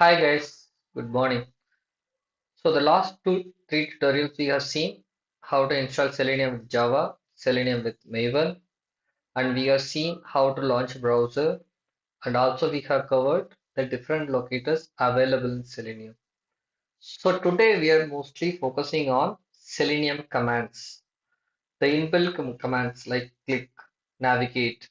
Hi guys, good morning. So the last three tutorials we have seen how to install Selenium with Java, Selenium with Maven, and we have seen how to launch browser, and also we have covered the different locators available in Selenium. So today we are mostly focusing on Selenium commands, the inbuilt commands like click, navigate,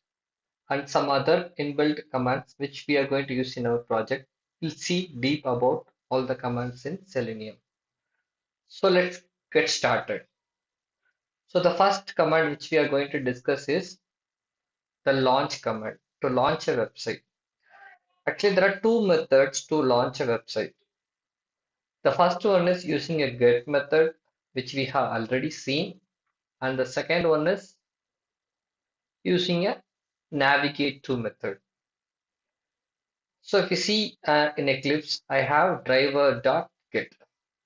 and some other inbuilt commands which we are going to use in our project. We'll see deep about all the commands in Selenium. So let's get started. So the first command which we are going to discuss is the launch command to launch a website. Actually, there are two methods to launch a website. The first one is using a get method, which we have already seen, and the second one is using a navigate to method. So if you see in Eclipse, I have driver.get.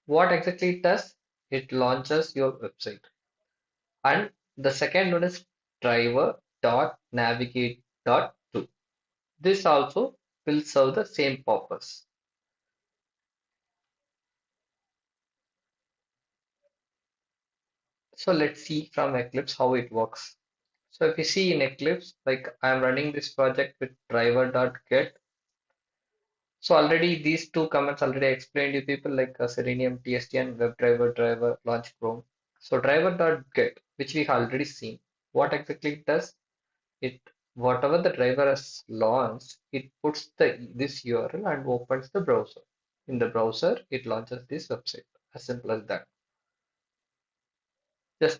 What exactly it does? It launches your website. And the second one is driver.navigate.to. This also will serve the same purpose. So let's see from Eclipse how it works. So if you see in Eclipse, like I'm running this project with driver.get. So already these two commands already explained to people like Selenium, TST and WebDriver, driver, launch Chrome. So driver.get, which we have already seen, what exactly it does? It whatever the driver has launched, it puts this URL and opens the browser. In the browser, it launches this website. As simple as that. Just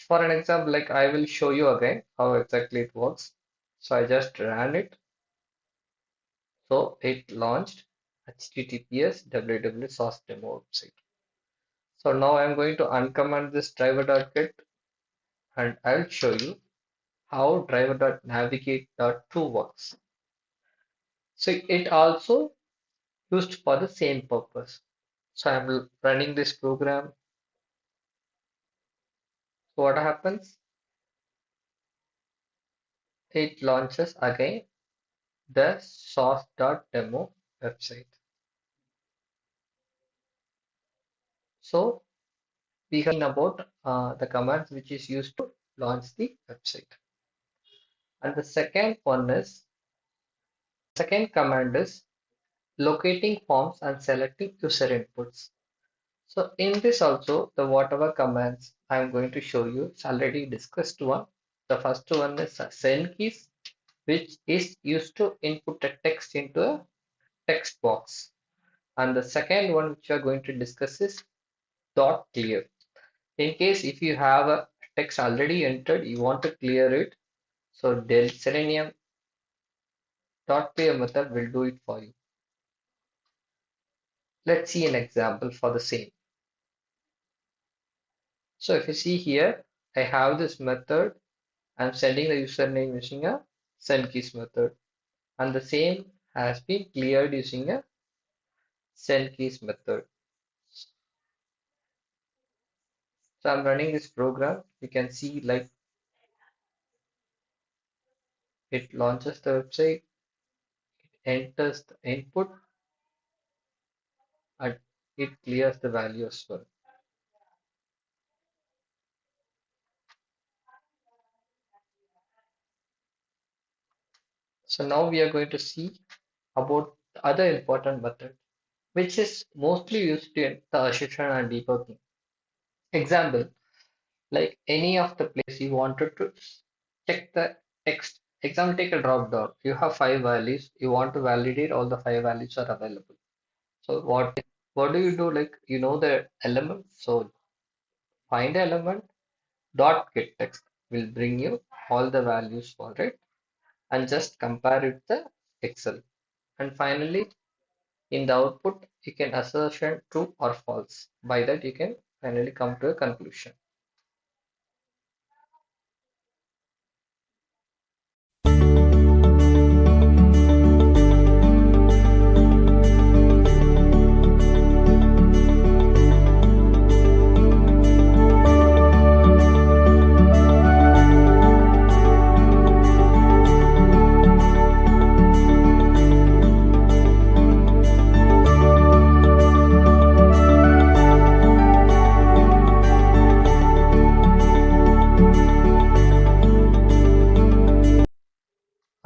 for an example, like I will show you again how exactly it works. So I just ran it. So it launched HTTPS www source demo website. So now I'm going to uncommand this driver.get and I'll show you how driver.navigate.to works. So it also used for the same purpose. So I'm running this program. So what happens? It launches again the source.demo website. So we have seen about the commands which is used to launch the website. And the second command is locating forms and selecting user inputs. So in this also the whatever commands I am going to show you, it's already discussed one. The first one is SendKeys, which is used to input a text into a text box. And the second one which we are going to discuss is dot clear. In case if you have a text already entered, you want to clear it. So del Selenium dot clear method will do it for you. Let's see an example for the same. So if you see here, I have this method. I'm sending the username using a SendKeys method. And the same has been cleared using a SendKeys method. So I'm running this program. You can see like it launches the website, enters the input, and it clears the value as well. So now we are going to see about the other important method, which is mostly used in the assertion and debugging. Example, like any of the place you wanted to check the text. Example, take a drop down. You have five values. You want to validate all the five values are available. So what do you do? Like you know the element. So find element dot get text will bring you all the values for it and just compare it with the Excel. And finally, in the output, you can assertion true or false. By that, you can finally come to a conclusion.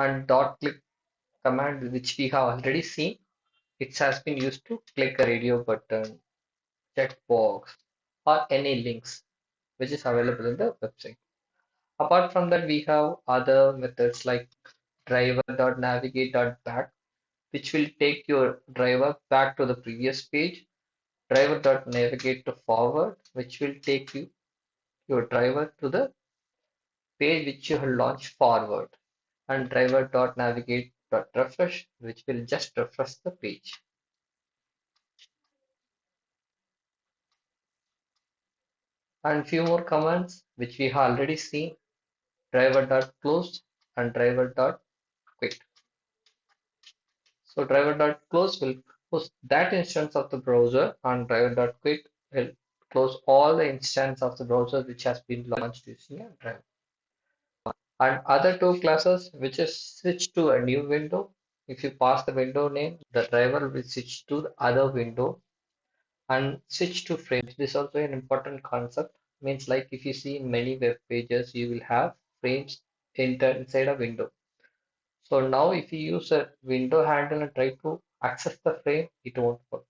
and dot click command which we have already seen. It has been used to click a radio button, checkbox, or any links which is available in the website. Apart from that, we have other methods like driver.navigate.back, which will take your driver back to the previous page. Driver.navigate to forward, which will take your driver to the page which you have launched forward. And driver.navigate.refresh, which will just refresh the page. And few more commands which we have already seen, driver.close and driver.quit. So driver.close will close that instance of the browser and driver.quit will close all the instance of the browser which has been launched using a driver. And other two classes which is switch to a new window. If you pass the window name, the driver will switch to the other window and switch to frames. This is also an important concept. Means like if you see many web pages, you will have frames inside a window. So now if you use a window handle and try to access the frame, it won't work.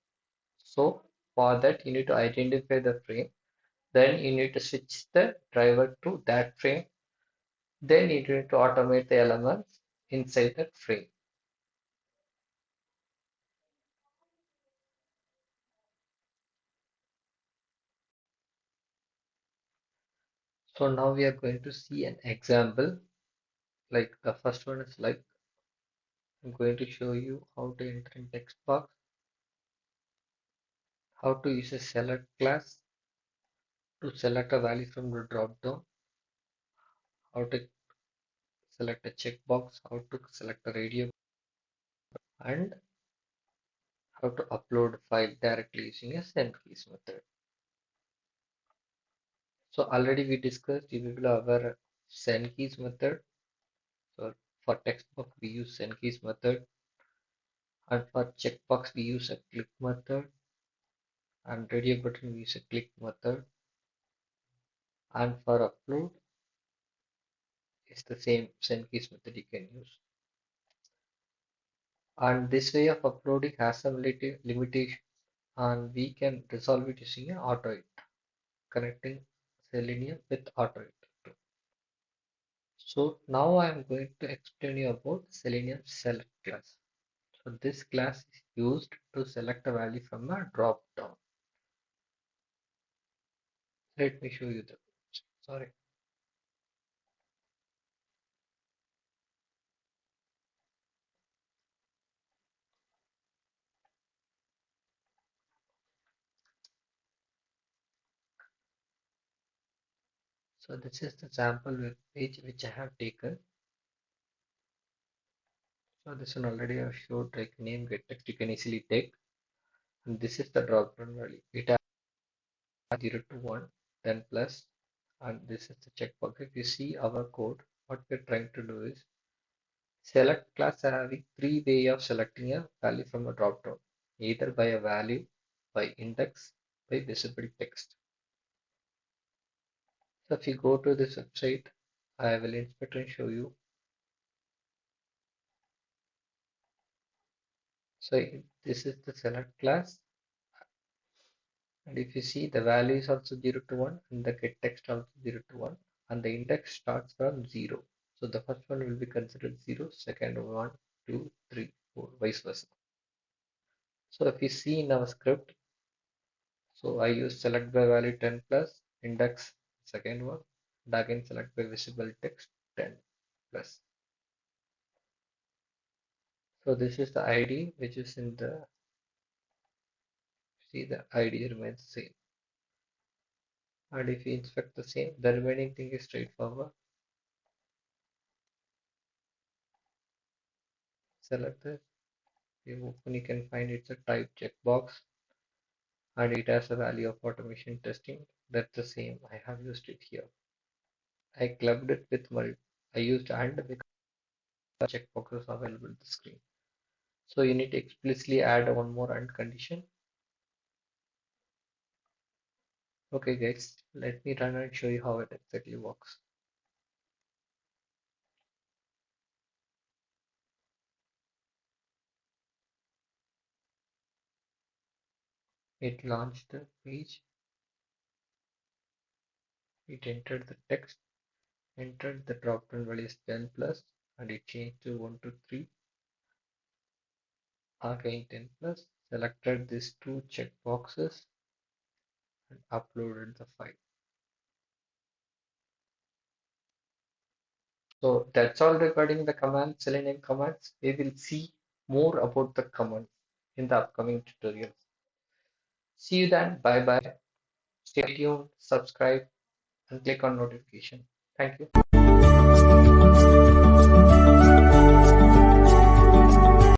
So for that, you need to identify the frame. Then you need to switch the driver to that frame. Then you need to automate the elements inside that frame. So now we are going to see an example. Like the first one is like I'm going to show you how to enter in text box, how to use a select class to select a value from the drop down, how to select a checkbox, how to select a radio, and how to upload a file directly using a SendKeys method. So already we discussed, you will be aware of SendKeys method. So for text box we use SendKeys method, and for checkbox we use a click method, and radio button we use a click method, and for upload it's the same SendKeys method you can use. And this way of uploading has some limitation, and we can resolve it using an auto connecting Selenium with auto. So now I am going to explain you about Selenium select class. So this class is used to select a value from a drop down. Let me show you the sorry. So this is the sample web page which I have taken. So this one already I have showed like name get text you can easily take. And this is the drop down value. It has 0 to 1, then plus, and this is the checkbox. If you see our code, what we're trying to do is select class having three way of selecting a value from a dropdown, either by a value, by index, by visible text. So if you go to this website, I will inspect and show you. So this is the select class, and if you see the value is also 0 to 1 and the get text also 0 to 1 and the index starts from 0. So the first one will be considered 0, second 1, 2, 3, 4, vice versa. So if you see in our script, so I use select by value 10 plus index second one and again select by visible text 10 plus. So this is the ID which is in the see the ID remains same. And if you inspect the same, the remaining thing is straightforward. Select this. You open, you can find it's a type checkbox and it has a value of automation testing. That's the same. I have used it here. I clubbed it with I used and because checkboxes available on the screen. So you need to explicitly add one more and condition. Okay guys, let me run and show you how it exactly works. It launched the page, it entered the text, entered the drop-down values 10 plus, and it changed to 1 to 3, again 10 plus, selected these two checkboxes and uploaded the file. So that's all regarding the command Selenium commands. We will see more about the commands in the upcoming tutorials. See you then. Bye bye. Stay tuned, subscribe, and click on notification. Thank you.